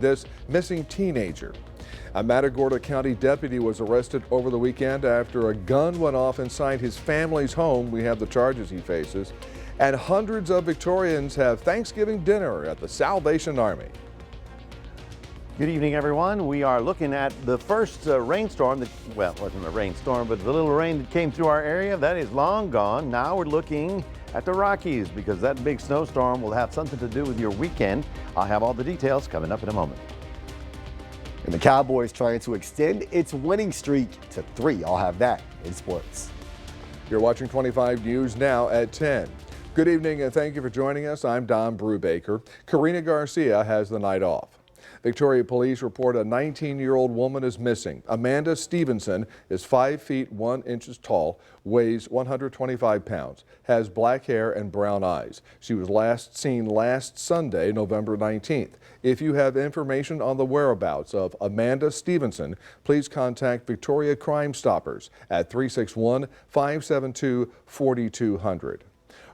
this missing teenager. A Matagorda County deputy was arrested over the weekend after a gun went off inside his family's home. We have the charges he faces. And hundreds of Victorians have Thanksgiving dinner at the Salvation Army. Good evening, everyone. We are looking at the first rainstorm well, it wasn't a rainstorm, but the little rain that came through our area, that is long gone. Now we're looking at the Rockies because that big snowstorm will have something to do with your weekend. I'll have all the details coming up in a moment. And the Cowboys trying to extend its winning streak to 3. I'll have that in sports. You're watching 25 News now at 10. Good evening and thank you for joining us. I'm Don Brubaker. Karina Garcia has the night off. Victoria police report a 19-year-old woman is missing. Amanda Stevenson is 5 feet 1 inches tall, weighs 125 pounds, has black hair and brown eyes. She was last seen last Sunday, November 19th. If you have information on the whereabouts of Amanda Stevenson, please contact Victoria Crime Stoppers at 361-572-4200.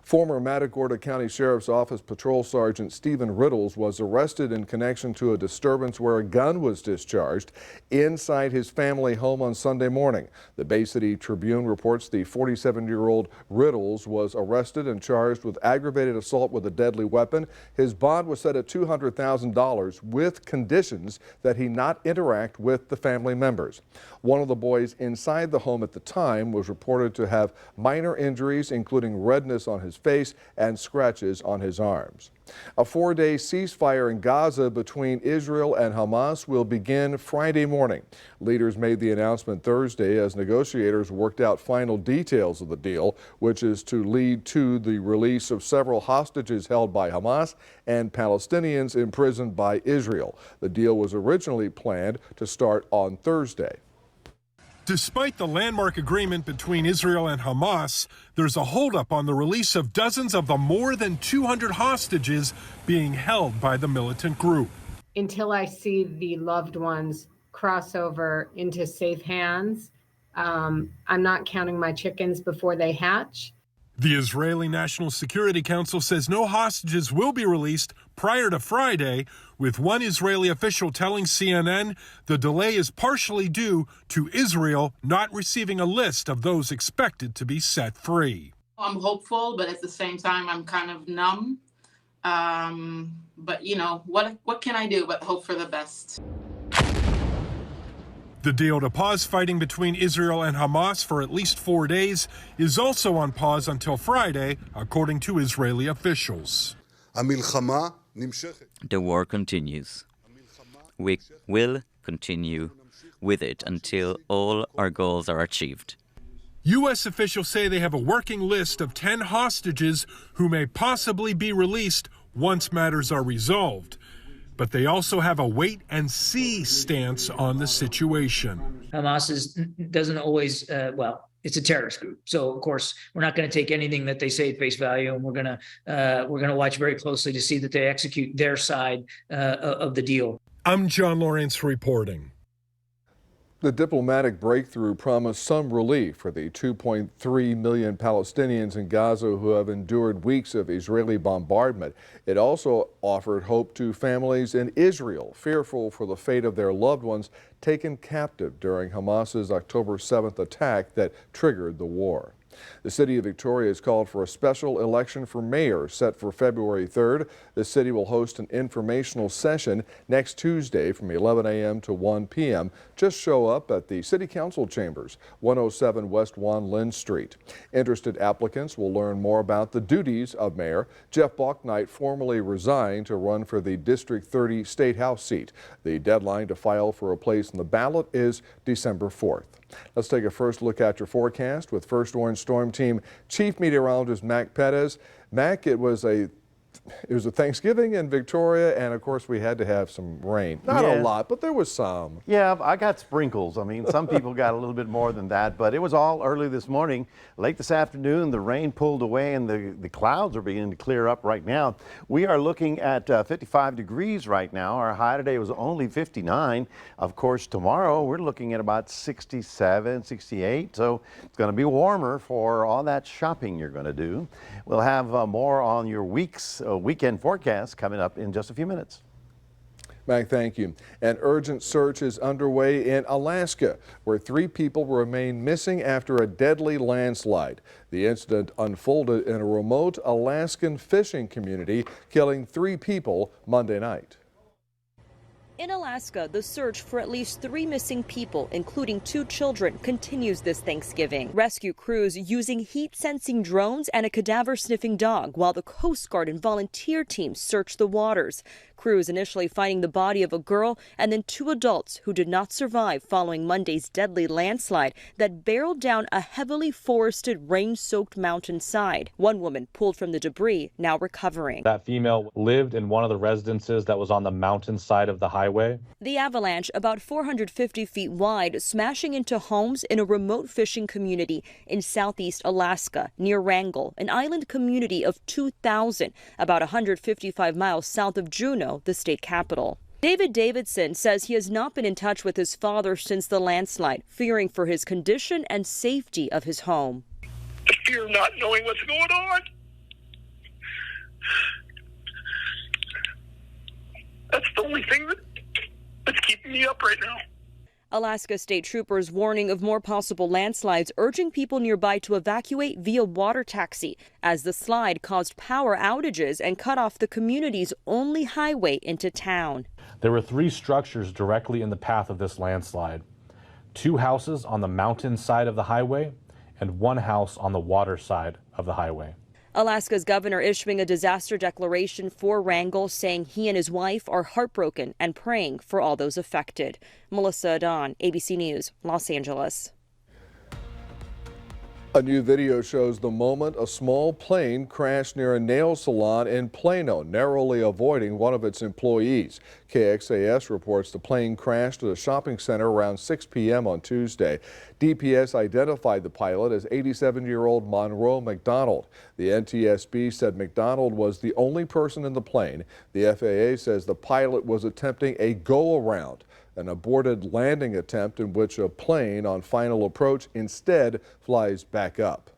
Former Matagorda County Sheriff's Office Patrol Sergeant Stephen Riddles was arrested in connection to a disturbance where a gun was discharged inside his family home on Sunday morning. The Bay City Tribune reports the 47-year-old Riddles was arrested and charged with aggravated assault with a deadly weapon. His bond was set at $200,000 with conditions that he not interact with the family members. One of the boys inside the home at the time was reported to have minor injuries, including redness on his face and scratches on his arms. A 4-day ceasefire in Gaza between Israel and Hamas will begin Friday morning. Leaders made the announcement Thursday as negotiators worked out final details of the deal, which is to lead to the release of several hostages held by Hamas and Palestinians imprisoned by Israel. The deal was originally planned to start on Thursday. Despite the landmark agreement between Israel and Hamas, there's a holdup on the release of dozens of the more than 200 hostages being held by the militant group. Until I see the loved ones cross over into safe hands, I'm not counting my chickens before they hatch. The Israeli National Security Council says no hostages will be released prior to Friday, with one Israeli official telling CNN the delay is partially due to Israel not receiving a list of those expected to be set free. I'm hopeful, but at the same time, I'm kind of numb. But, you know, what can I do but hope for the best? The deal to pause fighting between Israel and Hamas for at least 4 days is also on pause until Friday, according to Israeli officials. The war continues. We will continue with it until all our goals are achieved. U.S. officials say they have a working list of 10 hostages who may possibly be released once matters are resolved. But they also have a wait-and-see stance on the situation. Hamas doesn't always, it's a terrorist group. So, of course, we're not going to take anything that they say at face value, and we're going to watch very closely to see that they execute their side of the deal. I'm John Lawrence reporting. The diplomatic breakthrough promised some relief for the 2.3 million Palestinians in Gaza who have endured weeks of Israeli bombardment. It also offered hope to families in Israel, fearful for the fate of their loved ones taken captive during Hamas's October 7th attack that triggered the war. The city of Victoria has called for a special election for mayor set for February 3rd. The city will host an informational session next Tuesday from 11 a.m. to 1 p.m. Just show up at the City Council Chambers, 107 West Wan Lin Street. Interested applicants will learn more about the duties of mayor. Jeff Bouknight formally resigned to run for the District 30 State House seat. The deadline to file for a place in the ballot is December 4th. Let's take a first look at your forecast with First Orange Storm Team Chief Meteorologist Mac Perez. Mac, it was a Thanksgiving in Victoria, and of course we had to have some rain. Not a lot, but there was some. Yeah, I got sprinkles. I mean, some people got a little bit more than that, but it was all early this morning. Late this afternoon, the rain pulled away and the clouds are beginning to clear up right now. We are looking at 55 degrees right now. Our high today was only 59. Of course, tomorrow we're looking at about 67, 68. So it's going to be warmer for all that shopping you're going to do. We'll have more on your weekend forecast coming up in just a few minutes. Mac, thank you. An urgent search is underway in Alaska, where 3 people remain missing after a deadly landslide. The incident unfolded in a remote Alaskan fishing community, killing 3 people Monday night. In Alaska, the search for at least 3 missing people, including 2 children, continues this Thanksgiving. Rescue crews using heat-sensing drones and a cadaver-sniffing dog, while the Coast Guard and volunteer teams search the waters. Crews initially finding the body of a girl and then 2 adults who did not survive following Monday's deadly landslide that barreled down a heavily forested, rain-soaked mountainside. One woman pulled from the debris, now recovering. That female lived in one of the residences that was on the mountainside of the highway. The avalanche, about 450 feet wide, smashing into homes in a remote fishing community in southeast Alaska near Wrangell, an island community of 2,000, about 155 miles south of Juneau, the state capital. David Davidson says he has not been in touch with his father since the landslide, fearing for his condition and safety of his home. The fear of not knowing what's going on. That's the only thing that's keeping me up right now. Alaska state troopers warning of more possible landslides, urging people nearby to evacuate via water taxi, as the slide caused power outages and cut off the community's only highway into town. There were 3 structures directly in the path of this landslide. 2 houses on the mountain side of the highway and 1 house on the water side of the highway. Alaska's governor issuing a disaster declaration for Wrangell, saying he and his wife are heartbroken and praying for all those affected. Melissa Adon, ABC News, Los Angeles. A new video shows the moment a small plane crashed near a nail salon in Plano, narrowly avoiding one of its employees. KXAS reports the plane crashed at a shopping center around 6 p.m. on Tuesday. DPS identified the pilot as 87-year-old Monroe McDonald. The NTSB said McDonald was the only person in the plane. The FAA says the pilot was attempting a go-around, an aborted landing attempt in which a plane on final approach instead flies back up.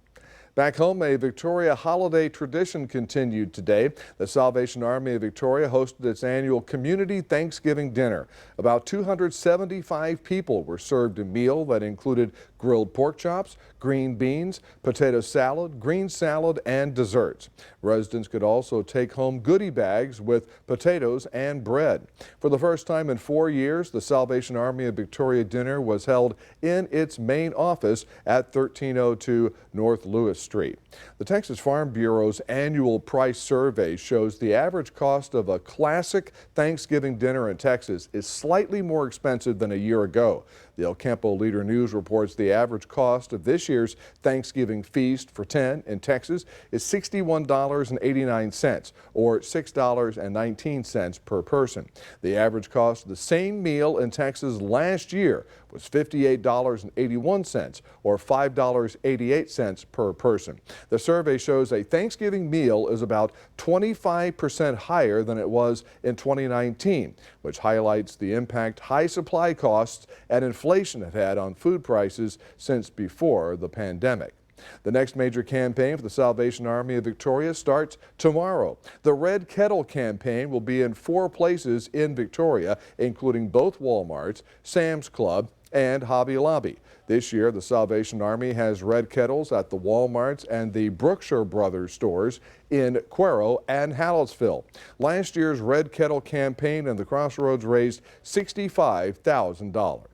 Back home, a Victoria holiday tradition continued today. The Salvation Army of Victoria hosted its annual community Thanksgiving dinner. About 275 people were served a meal that included grilled pork chops, green beans, potato salad, green salad, and desserts. Residents could also take home goodie bags with potatoes and bread. For the first time in 4 years, the Salvation Army of Victoria dinner was held in its main office at 1302 North Lewis Street. The Texas Farm Bureau's annual price survey shows the average cost of a classic Thanksgiving dinner in Texas is slightly more expensive than a year ago. The El Campo Leader News reports the average cost of this year's Thanksgiving feast for 10 in Texas is $61.89, or $6.19 per person. The average cost of the same meal in Texas last year was $58.81, or $5.88 per person. The survey shows a Thanksgiving meal is about 25% higher than it was in 2019, which highlights the impact high supply costs and inflation have had on food prices since before the pandemic. The next major campaign for the Salvation Army of Victoria starts tomorrow. The Red Kettle campaign will be in 4 places in Victoria, including both Walmarts, Sam's Club, and Hobby Lobby. This year, the Salvation Army has red kettles at the Walmarts and the Brookshire Brothers stores in Cuero and Hallettsville. Last year's Red Kettle campaign in the Crossroads raised $65,000.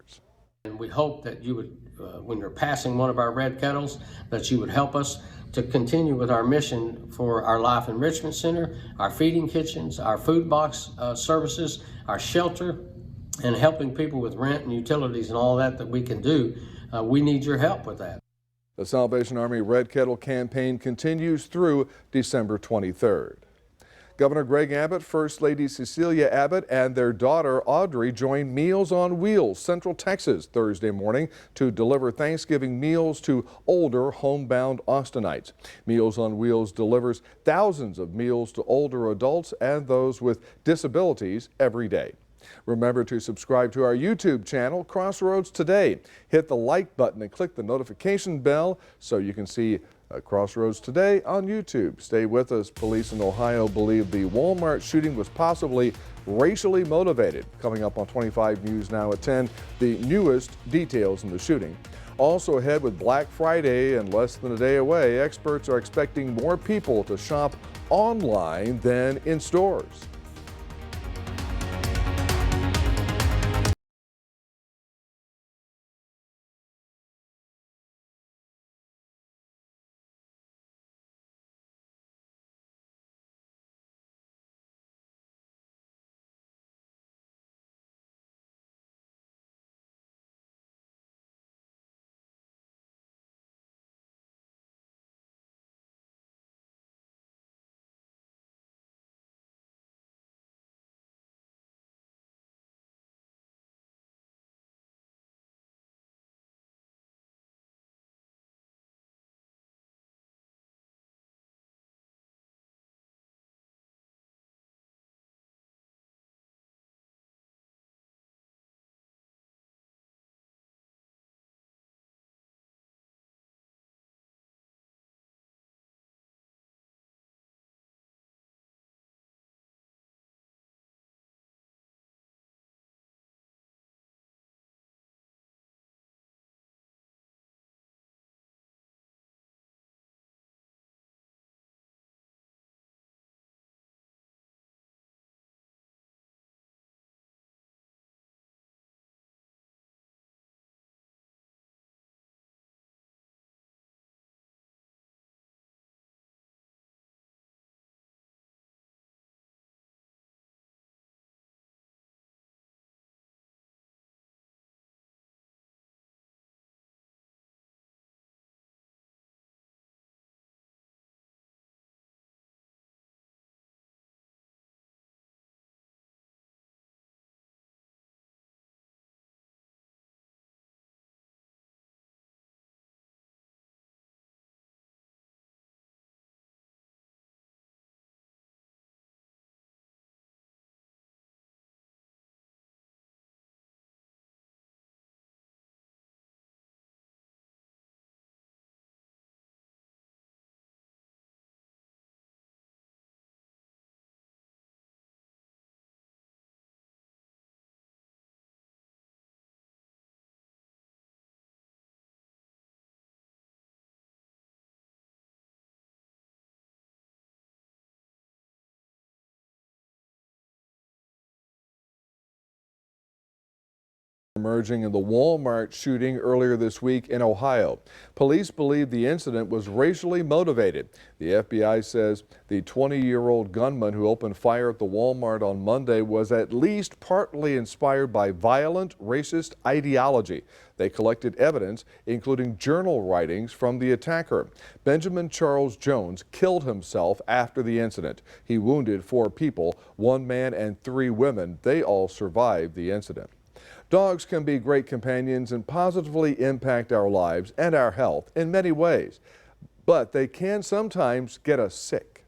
And we hope that you would, when you're passing one of our red kettles, that you would help us to continue with our mission for our Life Enrichment Center, our feeding kitchens, our food box services, our shelter, and helping people with rent and utilities and all that we can do. We need your help with that. The Salvation Army Red Kettle campaign continues through December 23rd. Governor Greg Abbott, First Lady Cecilia Abbott, and their daughter Audrey joined Meals on Wheels Central Texas Thursday morning to deliver Thanksgiving meals to older homebound Austinites. Meals on Wheels delivers thousands of meals to older adults and those with disabilities every day. Remember to subscribe to our YouTube channel, Crossroads Today. Hit the like button and click the notification bell so you can see at Crossroads Today on YouTube. Stay with us. Police in Ohio believe the Walmart shooting was possibly racially motivated. Coming up on 25 News Now at 10, the newest details in the shooting. Also ahead with Black Friday and less than a day away, experts are expecting more people to shop online than in stores. Emerging in the Walmart shooting earlier this week in Ohio. Police believe the incident was racially motivated. The FBI says the 20-year-old gunman who opened fire at the Walmart on Monday was at least partly inspired by violent racist ideology. They collected evidence, including journal writings from the attacker. Benjamin Charles Jones killed himself after the incident. He wounded 4 people, 1 man and 3 women. They all survived the incident. Dogs can be great companions and positively impact our lives and our health in many ways, but they can sometimes get us sick.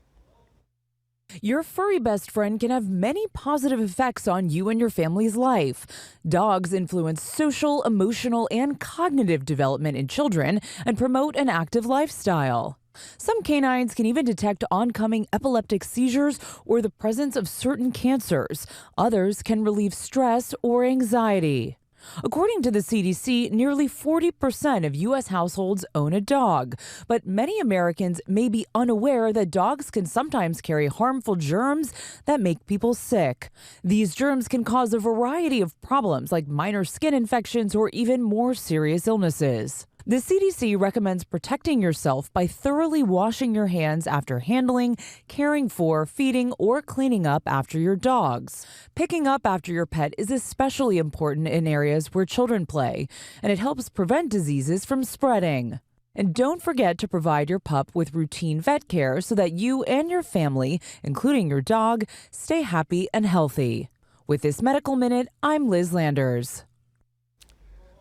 Your furry best friend can have many positive effects on you and your family's life. Dogs influence social, emotional, and cognitive development in children and promote an active lifestyle. Some canines can even detect oncoming epileptic seizures or the presence of certain cancers. Others can relieve stress or anxiety. According to the CDC, nearly 40% of U.S. households own a dog, but many Americans may be unaware that dogs can sometimes carry harmful germs that make people sick. These germs can cause a variety of problems like minor skin infections or even more serious illnesses. The CDC recommends protecting yourself by thoroughly washing your hands after handling, caring for, feeding, or cleaning up after your dogs. Picking up after your pet is especially important in areas where children play, and it helps prevent diseases from spreading. And don't forget to provide your pup with routine vet care so that you and your family, including your dog, stay happy and healthy. With this Medical Minute, I'm Liz Landers.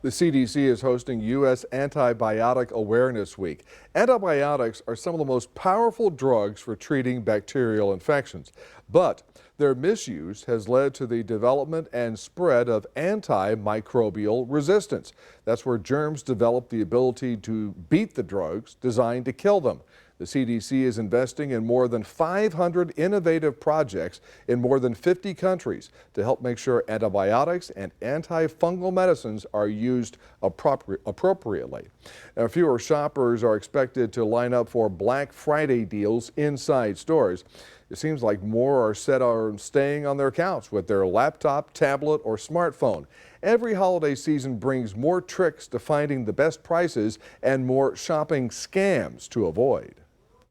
The CDC is hosting U.S. Antibiotic Awareness Week. Antibiotics are some of the most powerful drugs for treating bacterial infections. But Their misuse has led to the development and spread of antimicrobial resistance. That's where germs develop the ability to beat the drugs designed to kill them. The CDC is investing in more than 500 innovative projects in more than 50 countries to help make sure antibiotics and antifungal medicines are used appropriately. Now, fewer shoppers are expected to line up for Black Friday deals inside stores. It seems like more are set on staying on their couch with their laptop, tablet, or smartphone. Every holiday season brings more tricks to finding the best prices and more shopping scams to avoid.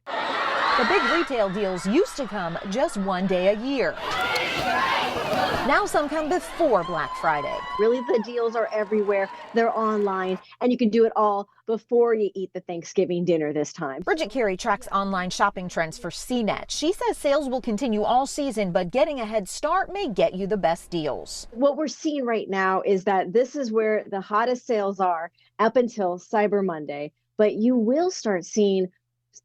The big retail deals used to come just one day a year. Now some come before Black Friday. Really, the deals are everywhere. They're online, and you can do it all before you eat the Thanksgiving dinner this time. Bridget Carey tracks online shopping trends for CNET. She says sales will continue all season, but getting a head start may get you the best deals. What we're seeing right now is that this is where the hottest sales are up until Cyber Monday, but you will start seeing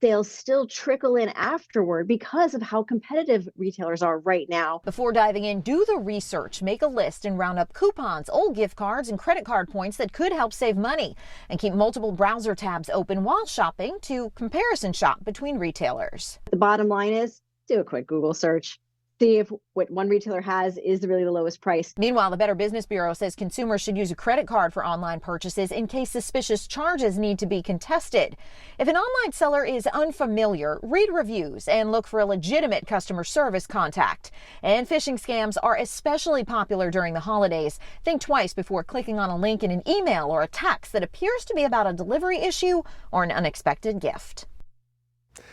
sales still trickle in afterward because of how competitive retailers are right now. Before diving in, do the research, make a list and round up coupons, old gift cards, and credit card points that could help save money. And keep multiple browser tabs open while shopping to comparison shop between retailers. The bottom line is do a quick Google search. See if what one retailer has is really the lowest price. Meanwhile, the Better Business Bureau says consumers should use a credit card for online purchases in case suspicious charges need to be contested. If an online seller is unfamiliar, read reviews and look for a legitimate customer service contact. And phishing scams are especially popular during the holidays. Think twice before clicking on a link in an email or a text that appears to be about a delivery issue or an unexpected gift.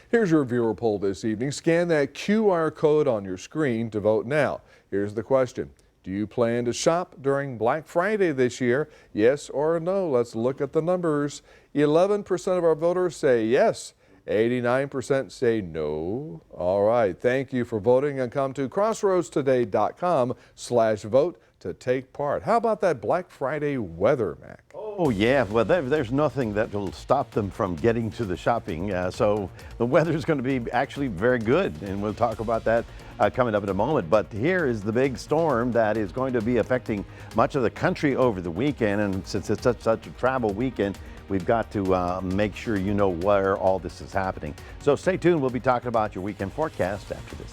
Here's your viewer poll this evening. Scan that QR code on your screen to vote now. Here's the question. Do you plan to shop during Black Friday this year? Yes or no? Let's look at the numbers. 11% of our voters say yes. 89% say no. All right. Thank you for voting, and come to crossroadstoday.com/vote to take part. How about that Black Friday weather, Mac? Oh, yeah. Well, there's nothing that will stop them from getting to the shopping. So the weather is going to be actually very good, and we'll talk about that coming up in a moment. But here is the big storm that is going to be affecting much of the country over the weekend. And since it's such a travel weekend, we've got to make sure you know where all this is happening. So stay tuned. We'll be talking about your weekend forecast after this.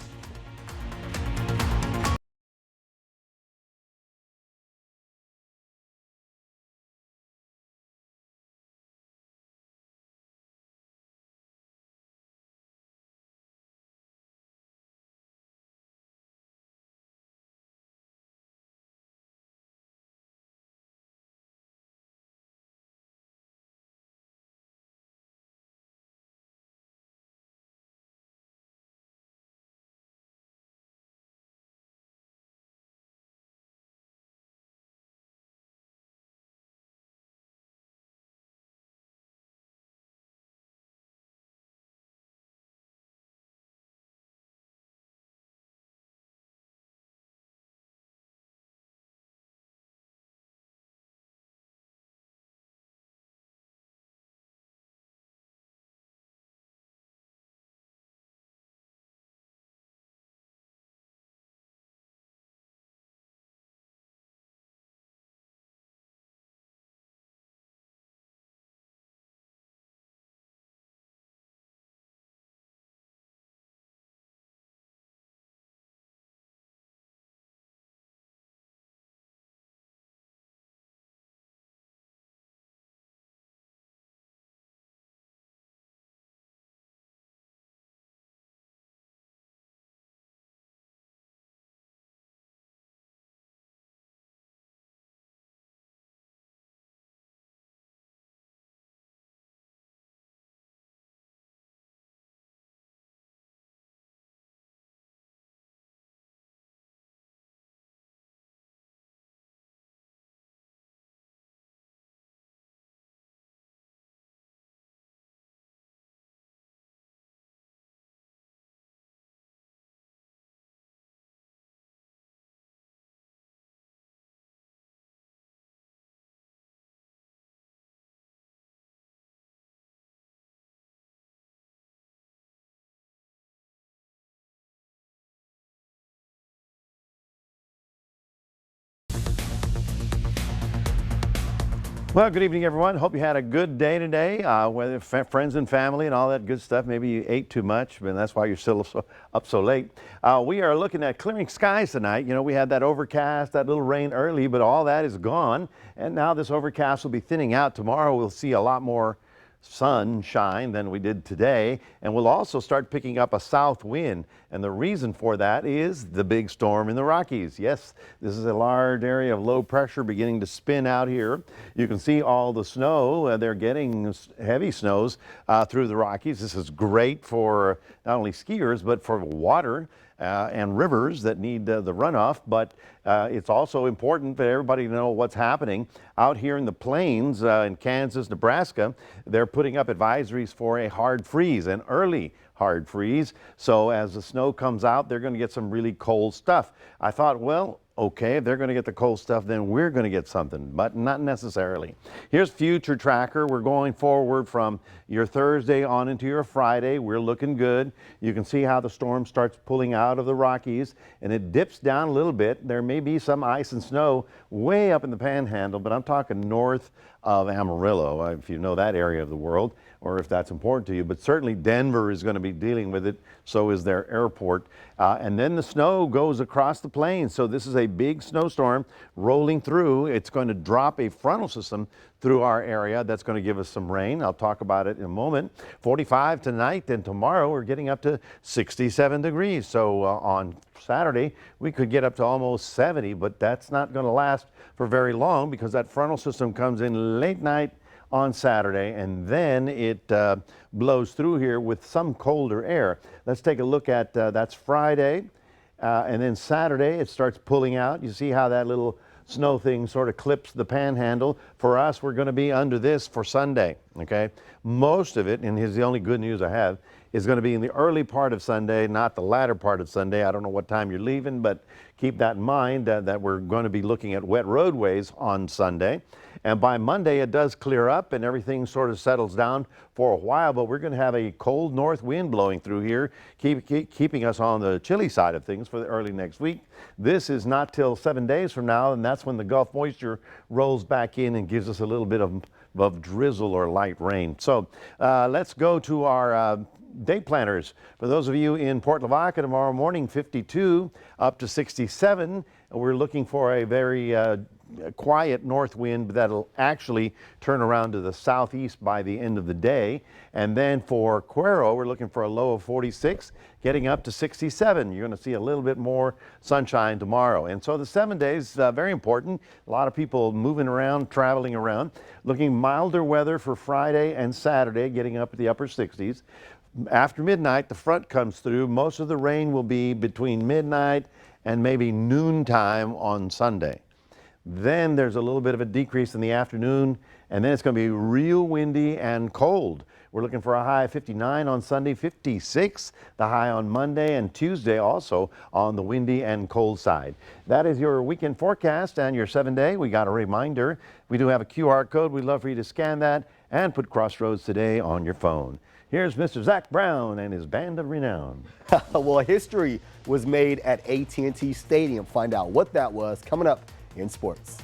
Well, good evening, everyone. Hope you had a good day today, whether friends and family and all that good stuff. Maybe you ate too much, and that's why you're still up so late. We are looking at clearing skies tonight. You know, we had that overcast, that little rain early, but all that is gone. And now this overcast will be thinning out. Tomorrow we'll see a lot more sunshine than we did today, and we'll also start picking up a south wind, and the reason for that is the big storm in the Rockies. Yes, this is a large area of low pressure beginning to spin out here. You can see all the snow. They're getting heavy snows through the Rockies. This is great for not only skiers but for water and rivers that need the runoff, but it's also important for everybody to know what's happening out here in the plains in Kansas, Nebraska. They're putting up advisories for a hard freeze, an early hard freeze. So as the snow comes out, they're going to get some really cold stuff. I thought, well, okay, if they're going to get the cold stuff, then we're going to get something, but not necessarily. Here's Future Tracker. We're going forward from your Thursday on into your Friday. We're looking good. You can see how the storm starts pulling out of the Rockies, and it dips down a little bit. There may be some ice and snow way up in the Panhandle, but I'm talking north of Amarillo, if you know that area of the world, or if that's important to you. But certainly Denver is going to be dealing with it. So is their airport. And then the snow goes across the plains. So this is a big snowstorm rolling through. It's going to drop a frontal system through our area. That's going to give us some rain. I'll talk about it in a moment. 45 tonight, and tomorrow we're getting up to 67 degrees. So on Saturday, we could get up to almost 70, but that's not going to last for very long because that frontal system comes in late night on Saturday, and then it blows through here with some colder air. Let's take a look at that's Friday, and then Saturday it starts pulling out. You see how that little snow thing sort of clips the Panhandle. For us, we're going to be under this for Sunday, okay? Most of it, and here's the only good news I have, is going to be in the early part of Sunday, not the latter part of Sunday. I don't know what time you're leaving, but keep that in mind that we're going to be looking at wet roadways on Sunday. And by Monday, it does clear up and everything sort of settles down for a while, but we're going to have a cold north wind blowing through here, keeping us on the chilly side of things for the early next week. This is not till 7 days from now, and that's when the Gulf moisture rolls back in and gives us a little bit of drizzle or light rain. So let's go to our day planners. For those of you in Port Lavaca, tomorrow morning, 52 up to 67. We're looking for a very quiet north wind that'll actually turn around to the southeast by the end of the day. And then for Cuero, we're looking for a low of 46, getting up to 67. You're going to see a little bit more sunshine tomorrow. And so the 7 days, very important. A lot of people moving around, traveling around. Looking milder weather for Friday and Saturday, getting up to the upper 60s. After midnight, the front comes through. Most of the rain will be between midnight and maybe noontime on Sunday. Then there's a little bit of a decrease in the afternoon, and then it's going to be real windy and cold. We're looking for a high of 59 on Sunday, 56 the high on Monday, and Tuesday also on the windy and cold side. That is your weekend forecast and your 7-day. We got a reminder. We do have a QR code. We'd love for you to scan that and put Crossroads Today on your phone. Here's Mr. Zach Brown and his band of renown. Well, history was made at AT&T Stadium. Find out what that was coming up in sports.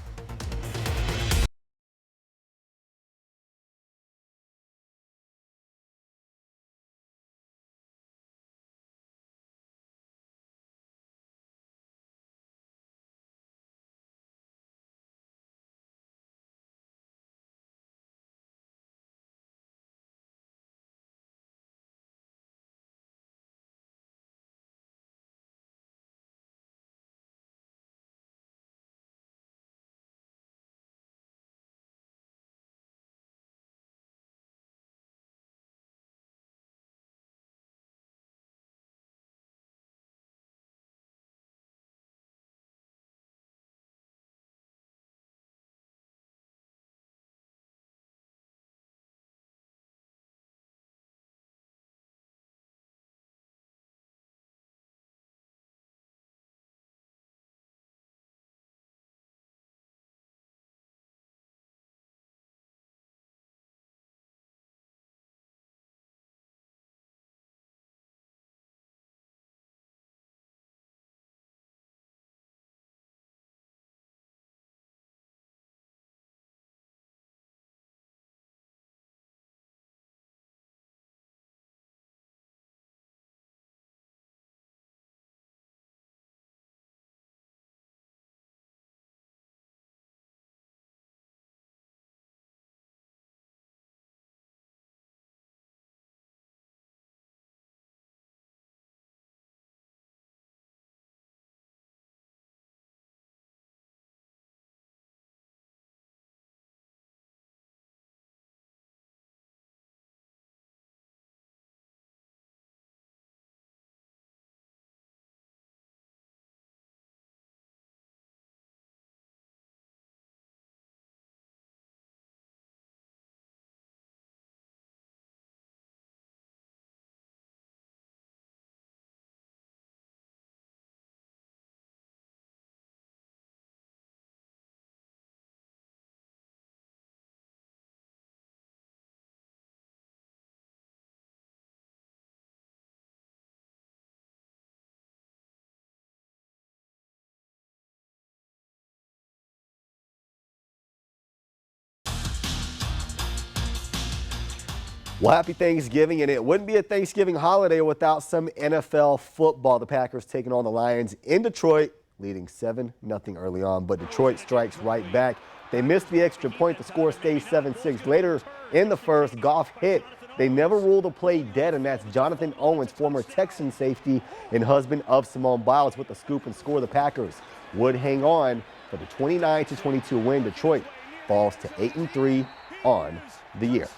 Well, happy Thanksgiving, and it wouldn't be a Thanksgiving holiday without some NFL football. The Packers taking on the Lions in Detroit, leading 7-0 early on, but Detroit strikes right back. They missed the extra point. The score stays 7-6. Later in the first, Goff hit. They never ruled a play dead, and that's Jonathan Owens, former Texan safety and husband of Simone Biles, with the scoop and score. The Packers would hang on for the 29-22 win. Detroit falls to 8-3 on the year.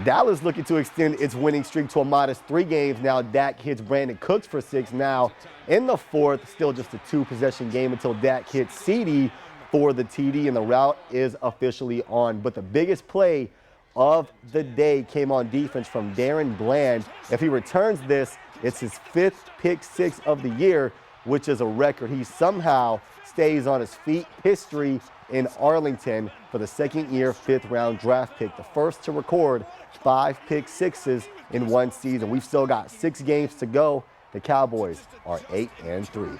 Dallas looking to extend its winning streak to a modest 3 games now. Dak hits Brandon Cooks for 6 now. In the fourth, still just a 2-possession game until Dak hits CeeDee for the TD, and the route is officially on. But the biggest play of the day came on defense from Darren Bland. If he returns this, it's his 5th pick 6 of the year, which is a record. He somehow stays on his feet. History in Arlington for the 2nd year, 5th round draft pick, the first to record 5 pick 6s in one season. We've still got 6 games to go. The Cowboys are 8-3.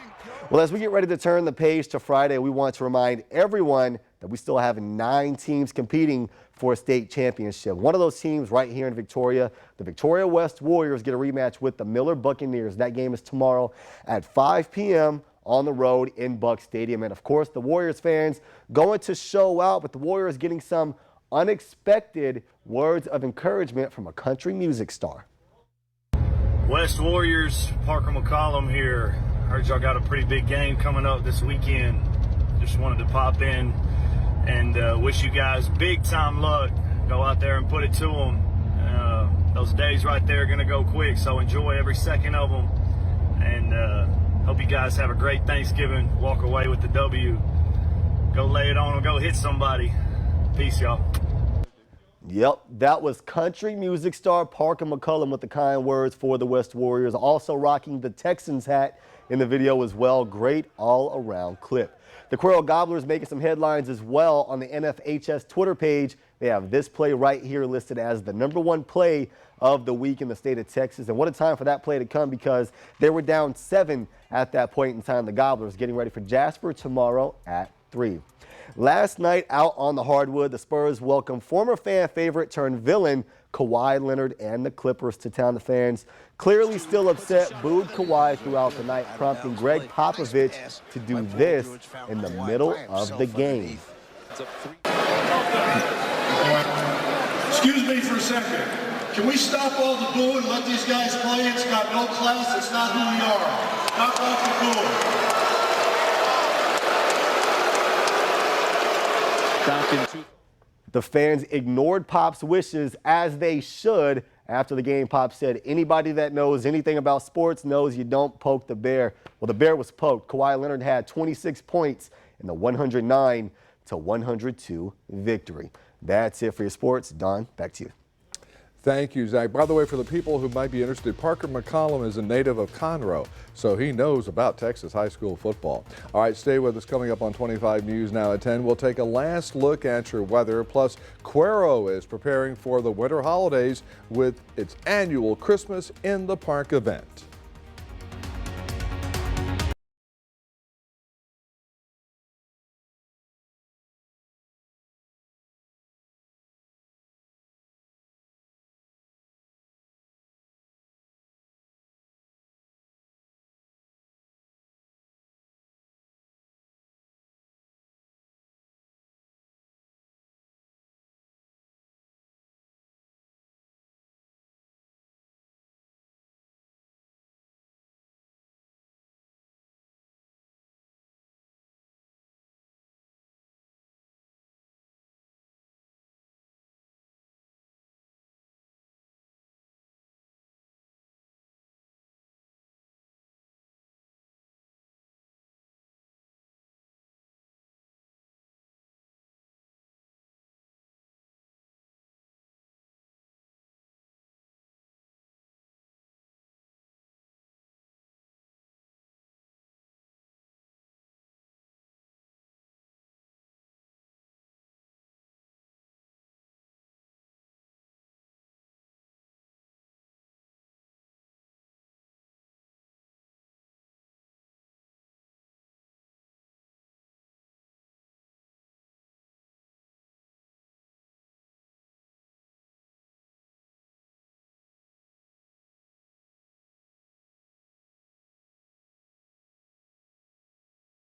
Well, as we get ready to turn the page to Friday, we want to remind everyone that we still have 9 teams competing for a state championship. One of those teams right here in Victoria, the Victoria West Warriors, get a rematch with the Miller Buccaneers. That game is tomorrow at 5 p.m. on the road in Buck Stadium. And of course, the Warriors fans going to show out, but the Warriors getting some unexpected words of encouragement from a country music star. West Warriors, Parker McCollum here. Heard y'all got a pretty big game coming up this weekend. Just wanted to pop in and wish you guys big time luck. Go out there and put it to them. Those days right there are going to go quick, so enjoy every second of them. And hope you guys have a great Thanksgiving. Walk away with the W. Go lay it on them. Go hit somebody. Peace, y'all. Yep, that was country music star Parker McCollum with the kind words for the West Warriors. Also rocking the Texans hat in the video as well. Great all-around clip. The Quail Gobblers making some headlines as well on the NFHS Twitter page. They have this play right here listed as the #1 play of the week in the state of Texas. And what a time for that play to come, because they were down 7 at that point in time. The Gobblers getting ready for Jasper tomorrow at 3. Last night out on the hardwood, the Spurs welcomed former fan favorite turned villain Kawhi Leonard and the Clippers to town. The fans clearly still upset, booed Kawhi throughout the night, prompting Greg Popovich to do this in the middle of the game. Excuse me for a second. Can we stop all the booing and let these guys play? It's got no class. It's not who we are. Stop all the booing. The fans ignored Pop's wishes, as they should. After the game, Pop said, anybody that knows anything about sports knows you don't poke the bear. Well, the bear was poked. Kawhi Leonard had 26 points in the 109-102 victory. That's it for your sports. Don, back to you. Thank you, Zach. By the way, for the people who might be interested, Parker McCollum is a native of Conroe, so he knows about Texas high school football. All right, stay with us. Coming up on 25 News now at 10, we'll take a last look at your weather. Plus, Cuero is preparing for the winter holidays with its annual Christmas in the Park event.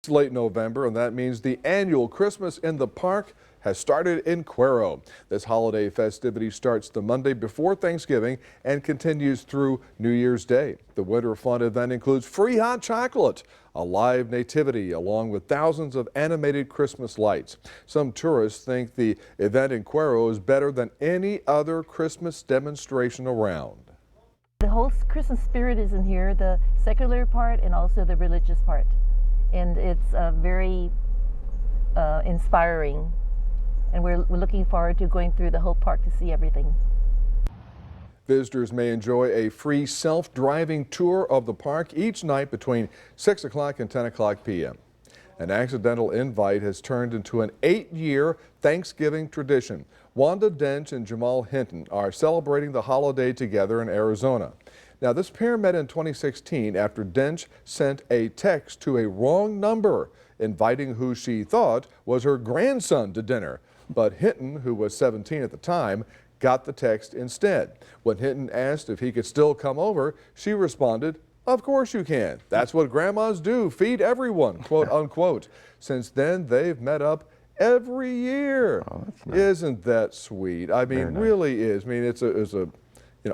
It's late November, and that means the annual Christmas in the Park has started in Cuero. This holiday festivity starts the Monday before Thanksgiving and continues through New Year's Day. The Winter Fun event includes free hot chocolate, a live nativity, along with thousands of animated Christmas lights. Some tourists think the event in Cuero is better than any other Christmas demonstration around. The whole Christmas spirit is in here, the secular part and also the religious part. And it's very inspiring. And we're looking forward to going through the whole park to see everything. Visitors may enjoy a free self-driving tour of the park each night between 6 o'clock and 10 o'clock p.m. An accidental invite has turned into an 8-year Thanksgiving tradition. Wanda Dench and Jamal Hinton are celebrating the holiday together in Arizona. Now, this pair met in 2016 after Dench sent a text to a wrong number inviting who she thought was her grandson to dinner. But Hinton, who was 17 at the time, got the text instead. When Hinton asked if he could still come over, she responded, "Of course you can. That's what grandmas do, feed everyone," quote unquote. Since then, they've met up every year. Oh, that's nice. Isn't that sweet? I mean, nice. really is. I mean, it's a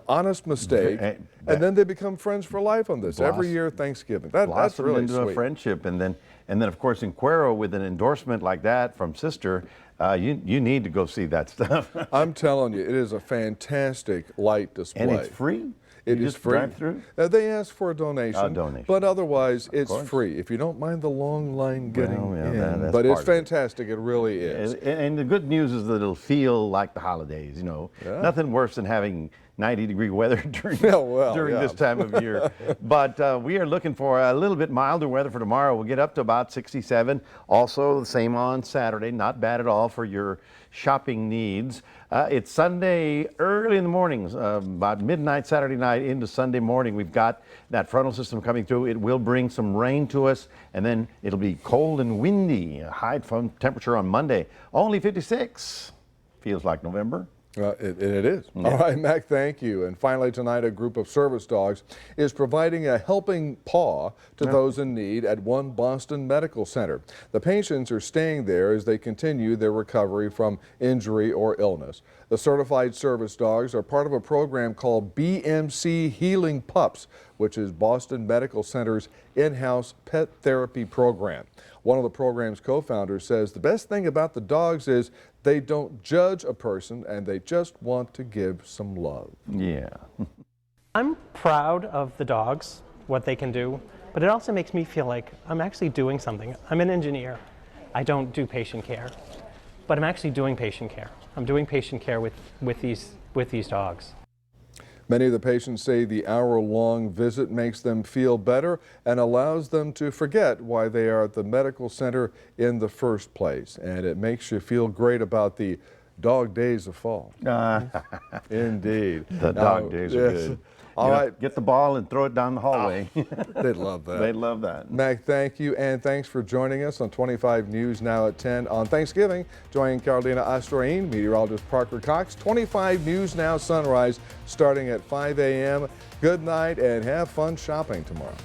honest mistake, and then they become friends for life on this every year Thanksgiving. That's really into sweet. a friendship, and then of course in Cuero with an endorsement like that from Sister, you need to go see that stuff. I'm telling you, it is a fantastic light display. And it's free? It You is just free. drive through? They ask for a donation, A donation. but otherwise it's course. free. If you don't mind the long line getting Well, yeah, in, that's but it's part of it. fantastic. It really is. And the good news is that it'll feel like the holidays, you know. Yeah. Nothing worse than having 90-degree weather during Yeah, this time of year. But we are looking for a little bit milder weather for tomorrow. We'll get up to about 67. Also the same on Saturday. Not bad at all for your shopping needs. It's Sunday early in the mornings, about midnight Saturday night into Sunday morning. We've got that frontal system coming through. It will bring some rain to us, and then it'll be cold and windy. A high temperature on Monday, only 56. Feels like November. It is. Yeah. All right, Mac, thank you. And finally tonight, a group of service dogs is providing a helping paw to those in need at one Boston medical center. The patients are staying there as they continue their recovery from injury or illness. The certified service dogs are part of a program called BMC Healing Pups, which is Boston Medical Center's in-house pet therapy program. One of the program's co-founders says the best thing about the dogs is they don't judge a person and they just want to give some love. Yeah. I'm proud of the dogs, what they can do, but it also makes me feel like I'm actually doing something. I'm an engineer. I don't do patient care, but I'm actually doing patient care. I'm doing patient care with these dogs. Many of the patients say the hour-long visit makes them feel better and allows them to forget why they are at the medical center in the first place. And it makes you feel great about the dog days of fall. Indeed. The dog days are good. All right. Get the ball and throw it down the hallway. They'd love that. They'd love that. Mac, thank you, and thanks for joining us on 25 News now at 10 on Thanksgiving. Join Carolina Astroin, meteorologist Parker Cox. 25 News Now Sunrise starting at 5 a.m. Good night and have fun shopping tomorrow.